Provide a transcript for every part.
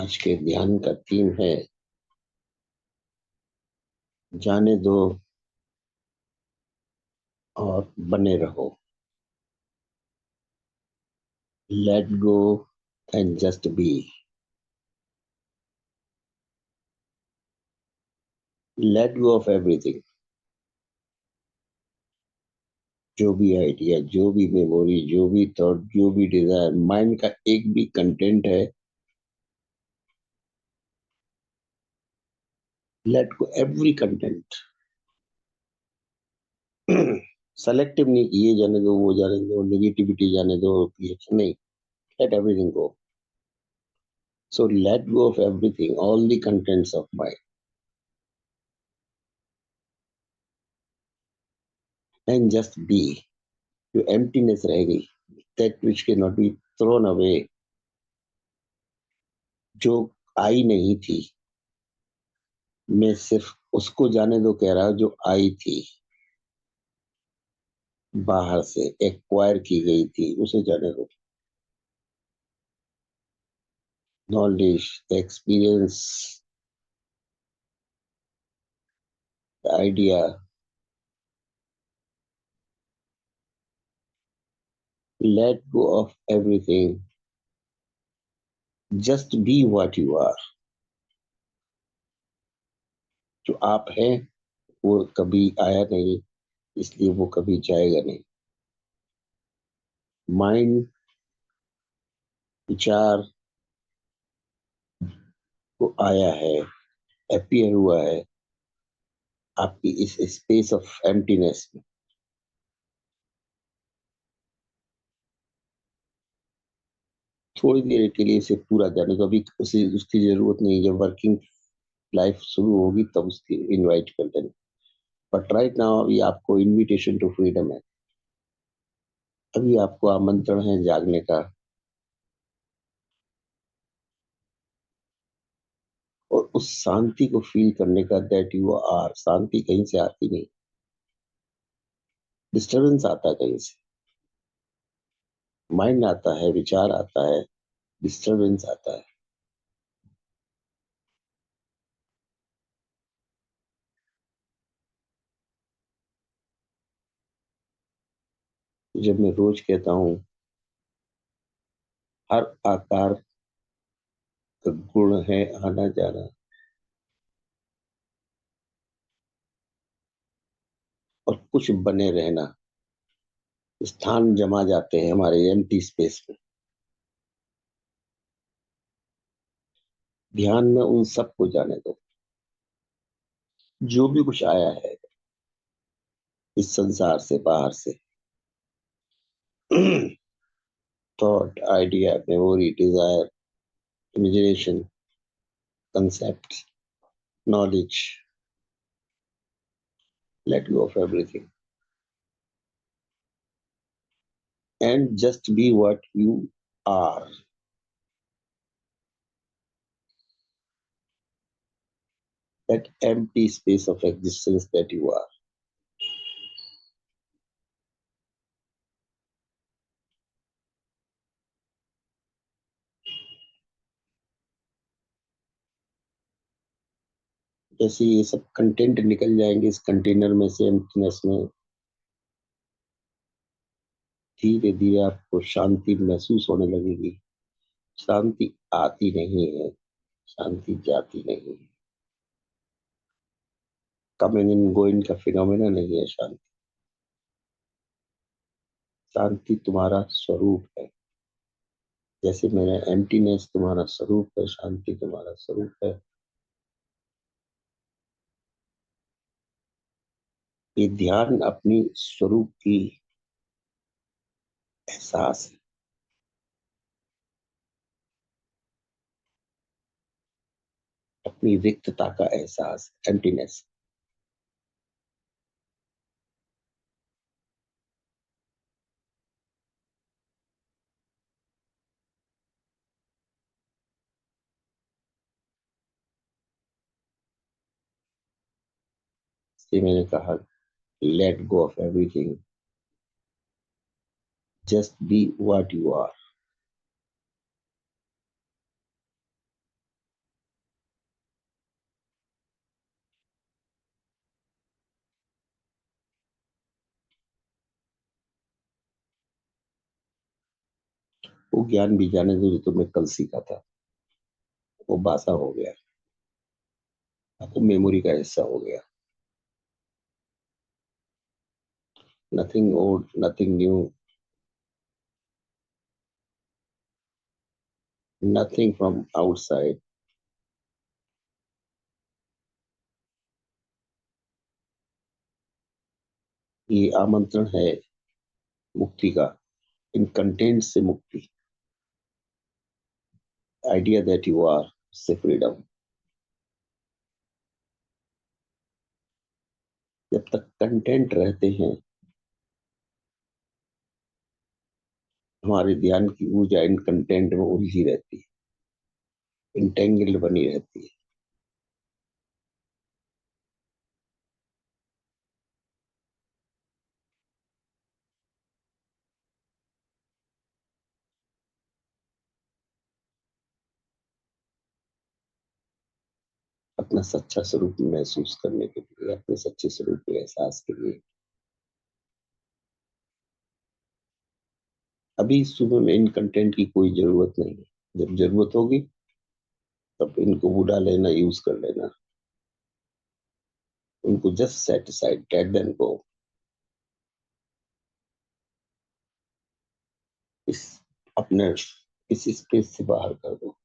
आज के ध्यान का थीम है जाने दो और बने रहो। Let go and just be. Late go of everything. जो भी आइडिया, जो भी मेमोरी, जो भी थॉट, जो भी डिजायर, माइंड का एक भी कंटेंट है, let go every content. Selective नहीं कि ये जाने दो, वो जाने दो, नेगेटिविटी जाने दो, नहीं। Late everything go. So let go of everything, all the contents of mind, and just be. जो एम्प्टीनेस रह गई, that which cannot be thrown away, जो आई नहीं थी, मैं सिर्फ उसको जाने दो कह रहा, जो आई थी, बाहर से एक्वायर की गई थी, उसे जाने दो। Knowledge, experience, idea. Let go of everything, just be what you are. जो आप हैं वो कभी आया नहीं, इसलिए वो कभी जाएगा नहीं। माइंड, विचार को आया है, अपीयर हुआ है आपकी इस स्पेस ऑफ एम्प्टीनेस में। थोड़ी देर के लिए इसे पूरा जाने दो, अभी उसे उसकी जरूरत नहीं। जब वर्किंग लाइफ शुरू होगी तब उसकी इनवाइट कर देना। बट राइट नाउ अभी आपको इनविटेशन टू फ्रीडम है। अभी आपको आमंत्रण है जागने का, और उस शांति को फील करने का, दैट यू आर। शांति कहीं से आती नहीं, डिस्टरबेंस आता है कहीं से। माइंड आता है, विचार आता है, डिस्टरबेंस आता है। जब मैं रोज कहता हूँ हर आकार का गुण है आना जाना, और कुछ बने रहना, स्थान जमा जाते हैं हमारे एम्प्टी स्पेस में। ध्यान में उन सबको जाने दो, जो भी कुछ आया है इस संसार से, बाहर से। Thought, idea, memory, desire, imagination, concepts, knowledge. Let go of everything and just be what you are. That empty space of existence that you are. जैसे ये सब कंटेंट निकल जाएंगे इस कंटेनर में से, एम्प्टीनेस में, धीरे धीरे आपको शांति महसूस होने लगेगी। शांति आती नहीं है, शांति जाती नहीं है। कमिंग इन गोइंग का फिनोमेना नहीं है शांति। शांति तुम्हारा स्वरूप है। जैसे मेरा एम्प्टीनेस तुम्हारा स्वरूप है, शांति तुम्हारा स्वरूप है। ये ध्यान अपनी स्वरूप की एहसास है। अपनी रिक्तता का एहसास, एम्प्टीनेस। इसलिए मैंने कहा let go of everything, just be what you are. वो ज्ञान भी जाने दो जो तुमने कल सीखा था, वो बासा हो गया, वो मेमोरी का हिस्सा हो गया. Nothing old, nothing new, nothing from outside. ये आमंत्रण है मुक्ति का, इन कंटेंट से मुक्ति. आइडिया दैट यू आर, से फ्रीडम. जब तक कंटेंट रहते हैं, हमारे ध्यान की ऊर्जा इन कंटेंट में उलझी रहती है, इंटेंगल्ड बनी रहती है. अपना सच्चा स्वरूप महसूस करने के लिए, अपने सच्चे स्वरूप के एहसास के लिए. अभी सुबह में इन कंटेंट की कोई जरूरत नहीं है. जब जरूरत होगी तब इनको बुला लेना, यूज कर लेना. उनको just set aside, take them को इस अपने इस स्पेस से बाहर कर दो.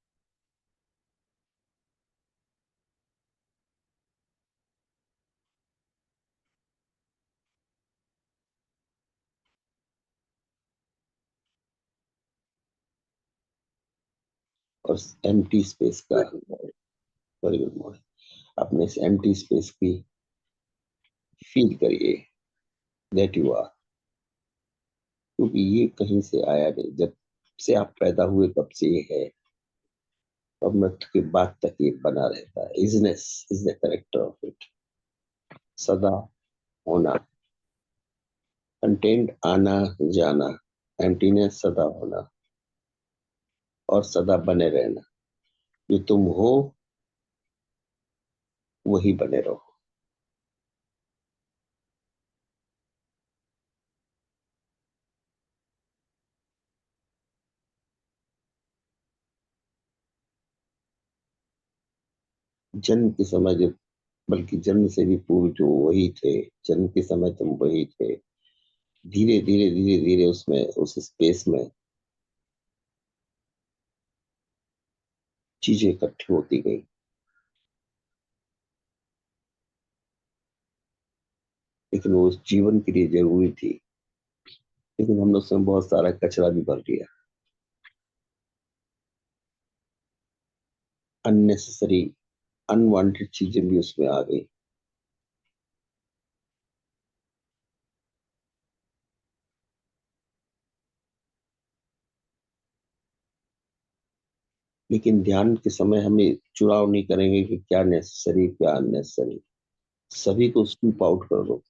और एम्प्टी स्पेस का, वेरी गुड मॉर्निंग, अपने इस एम्प्टी स्पेस की फील करिए दैट यू आर. क्योंकि ये कहीं से आया नहीं. जब से आप पैदा हुए तब से ये है, और मृत्यु के बाद तक ये बना रहता है. Isness is the character of it. सदा होना, कंटेंट आना जाना, एम्प्टीनेस सदा होना, और सदा बने रहना. जो तुम हो वही बने रहो. जन्म के समय जब, बल्कि जन्म से भी पूर्व जो वही थे, जन्म के समय तुम वही थे. धीरे धीरे धीरे धीरे उसमें, उस स्पेस में चीजें इकट्ठी होती गई. लेकिन वो उस जीवन के लिए जरूरी थी. लेकिन हमने उसमें बहुत सारा कचरा भी भर दिया. अननेसेसरी, अनवांटेड चीजें भी उसमें आ गई. लेकिन ध्यान के समय हमें चुनाव नहीं करेंगे कि क्या नेसेसरी, क्या अननेसेसरी. सभी को स्कूप आउट कर दो,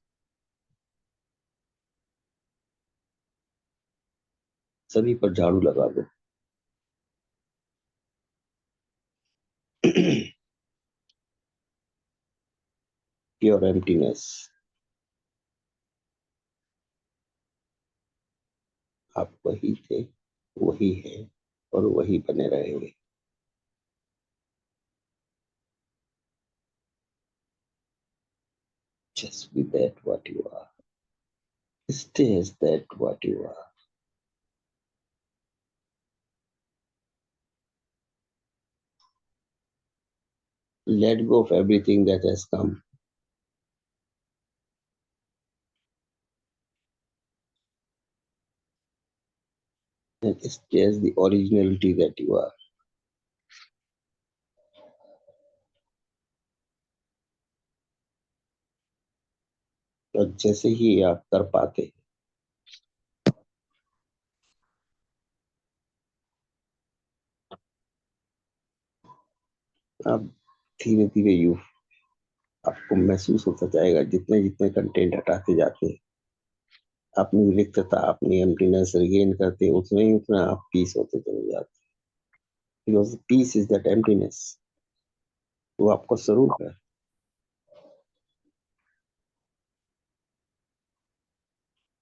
सभी पर झाड़ू लगा दो. Pure emptiness. आप वही थे, वही है, और वही बने रहेंगे. Just be that what you are. Stay as that what you are. Let go of everything that has come, and stay as the originality that you are. और जैसे ही आप कर पाते, आप धीरे धीरे यू आपको महसूस होता जाएगा. जितने जितने कंटेंट हटाते जाते हैं, अपनी रिक्तता, अपनी एम्प्टीनेस रिगेन करते, उतने ही उतना आप पीस होते चले जाते. Because peace is that emptiness. वो आपका स्वरूप है,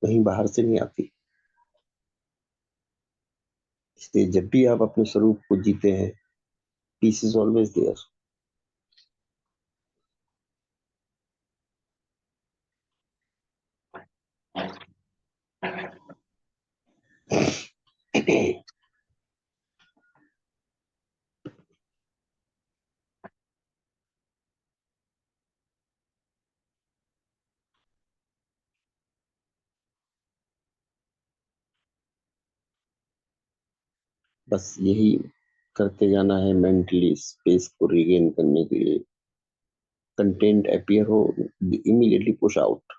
कहीं बाहर से नहीं आती. इसलिए जब भी आप अपने स्वरूप को जीते हैं, पीस इज ऑलवेज देयर. बस यही करते जाना है मेंटली स्पेस को रिगेन करने के लिए. कंटेंट अपीयर हो, immediately push out,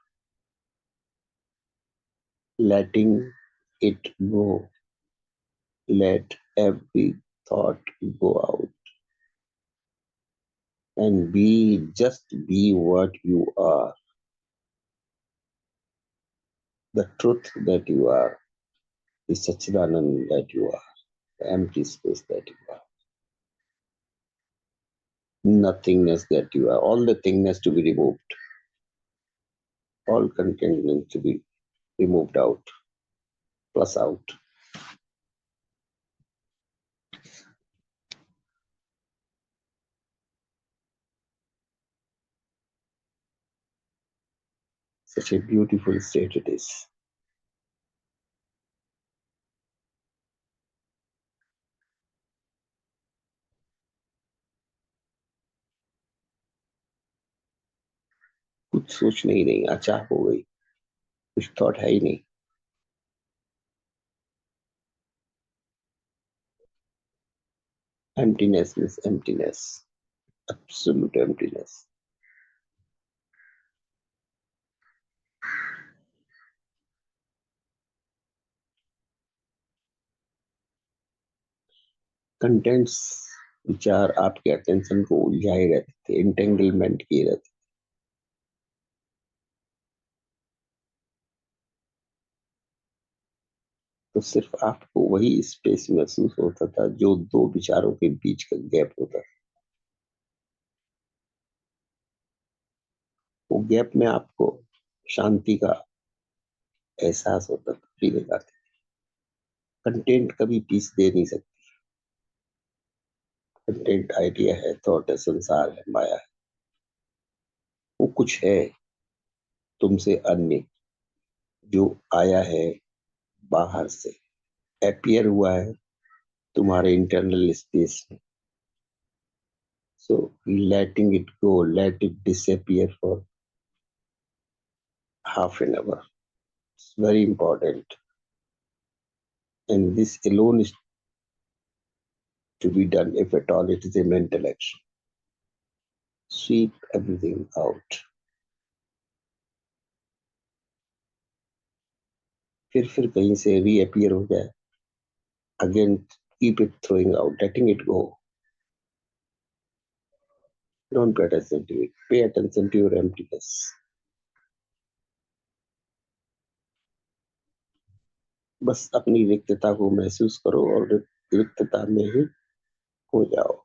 letting it go. Let every thought go out and just be what you are, the truth that you are, the Sachidanand that you are, the empty space that you are, nothingness that you are. All the thingness to be removed, all contentment to be removed out, plus out. Such a beautiful state it is. कुछ सोचने ही नहीं, अचाह हो गई, कुछ thought है ही नहीं. Emptiness is emptiness, absolute emptiness. Contents, विचार आपके अटेंशन को उलझाए रहते थे, इंटेंगलमेंट किए रहते. तो सिर्फ आपको वही स्पेस महसूस होता था जो दो विचारों के बीच का गैप होता था. वो गैप में आपको शांति का एहसास होता था, फीलिंग आती. कंटेंट कभी पीस दे नहीं सकती. कंटेंट आइडिया है, थॉट है, संसार है, माया है. वो कुछ है तुमसे अन्य, जो आया है बाहर से, अपीयर हुआ है तुम्हारे इंटरनल स्पेस में. So letting it go, let it disappear for half an hour. It's very important. And this alone is to be done, if at all it is a mental action. Sweep everything out. फिर कहीं से reappear हो जाए. Again, keep it throwing out, letting it go. Don't pay attention to it. Pay attention to your emptiness. बस अपनी रिक्तता को महसूस करो और रिक्तता में ही हो जाओ.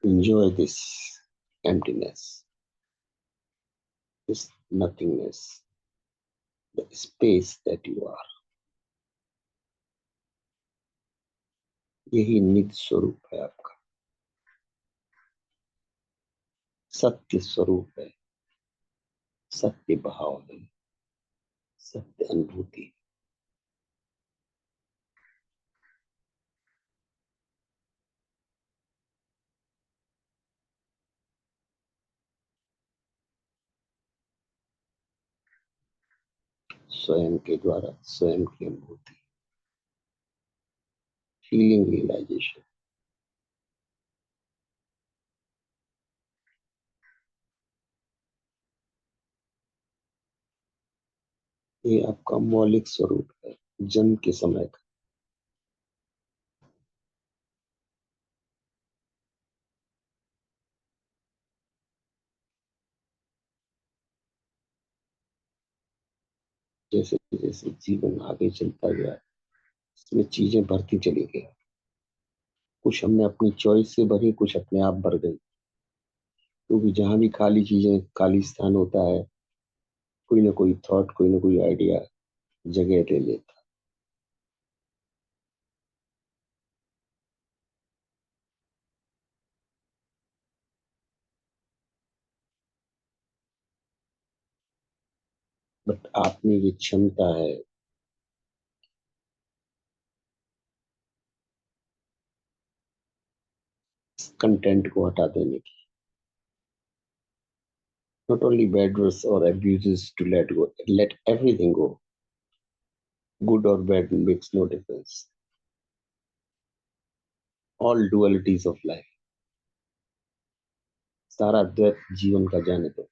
Enjoy this emptiness, this nothingness, the space that you are. यही निज स्वरूप है आपका, सत्य स्वरूप है, सत्य भाव है, सत्य अनुभूति. स्वयं के द्वारा स्वयं की अनुभूति, फीलिंग रियलाइजेशन. ये आपका मौलिक स्वरूप है जन्म के समय का। जैसे जैसे जीवन आगे चलता गया, इसमें चीजें बढ़ती चली गई। कुछ हमने अपनी चॉइस से भरी, कुछ अपने आप भर गई। क्योंकि जहां भी खाली चीजें, खाली स्थान होता है, कोई ना कोई थॉट, कोई ना कोई आइडिया जगह ले लेता। बट आप में ये क्षमता है कंटेंट को हटा देने की। Not only bad words or abuses to let go, let everything go. Good or bad makes no difference. All dualities of life. सारा द्वैत जीवन का जाने दो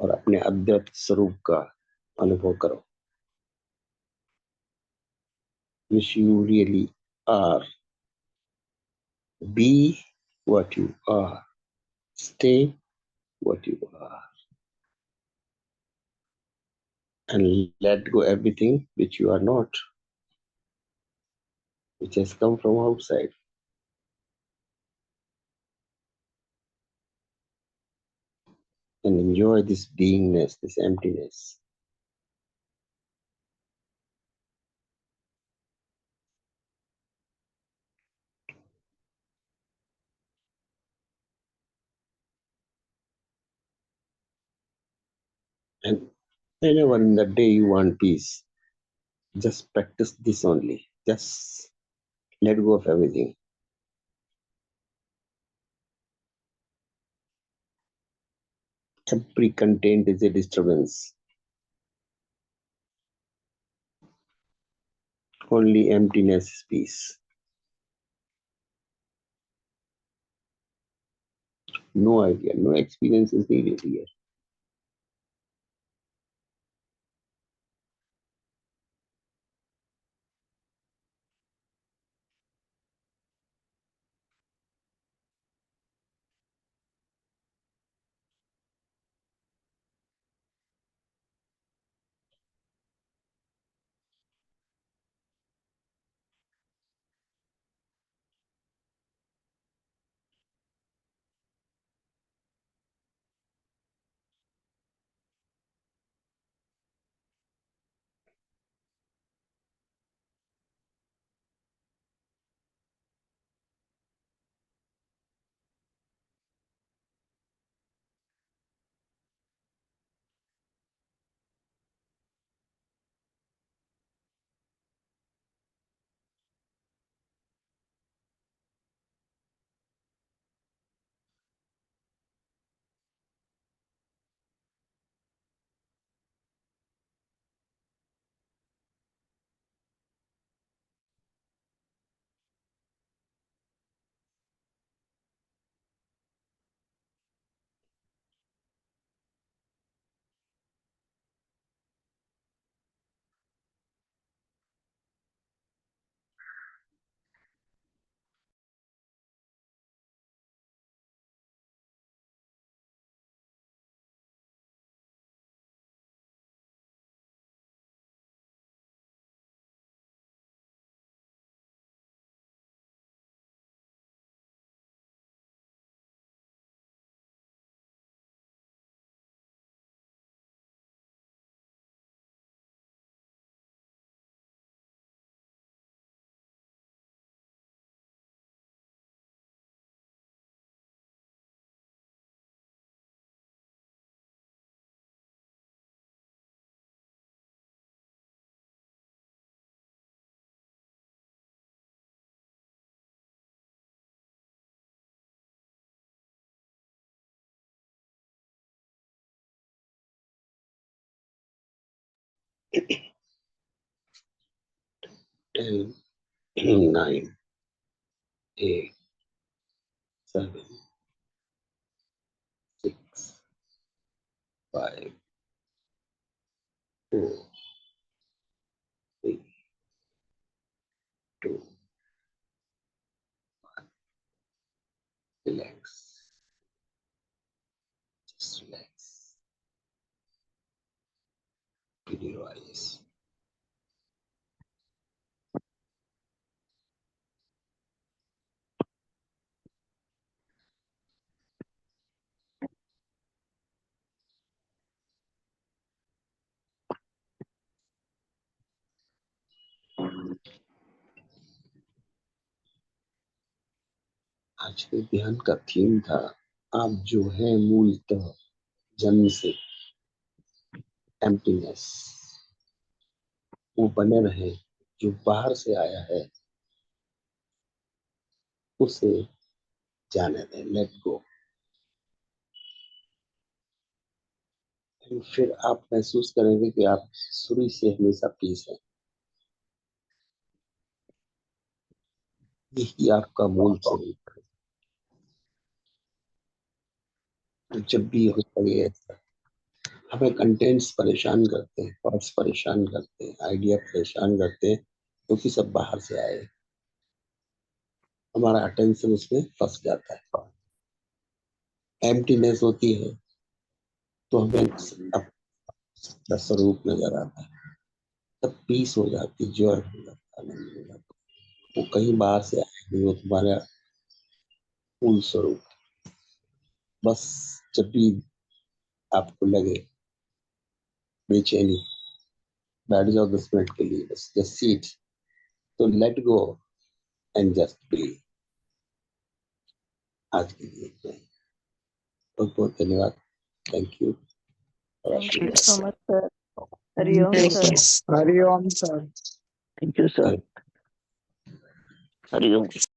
और अपने अद्वैत स्वरूप का अनुभव करो, which you really are. Be what you are. Stay what you are. And let go everything which you are not, which has come from outside. And enjoy this beingness, this emptiness. And whenever in the day you want peace, just practice this only. Just let go of everything. Every content is a disturbance. Only emptiness is peace. No idea, no experience is needed here. Ten, nine, eight, seven, six, 5, 4, 3, 2, 1. Relax. Just relax. Open your eyes. आज के ध्यान का theme था, आप जो है मूलतः जन्म से एम्प्टीनेस, वो बने रहे। जो बाहर से आया है उसे जाने दें, लेट गो। फिर आप महसूस करेंगे कि आप शुरू से हमेशा पीस है। यही आपका मूल स्वरूप है। तो जब भी हो सके, हमें कंटेंट्स परेशान करते हैं, थॉट्स परेशान करते हैं, आइडिया परेशान करते हैं, क्योंकि सब बाहर से आए। हमारा अटेंशन उसमें फंस जाता है। एम्प्टीनेस होती है तो हमें अपना स्वरूप नजर आता है, तब पीस हो जाती, जॉय हो जाता, आनंद हो जाता। वो कहीं बाहर से आए नहीं, वो तुम्हारा मूल स्वरूप। बस जब भी आपको लगे बेचैनी, बैठ जाओ 10 मिनट के लिए, बस जस्ट सीट, तो let go and just be. आज के लिए इतना ही। बहुत बहुत धन्यवाद। Thank you. Thank you so much, sir. Hariom, sir. Hariom, sir. Thank you, sir. Hariom.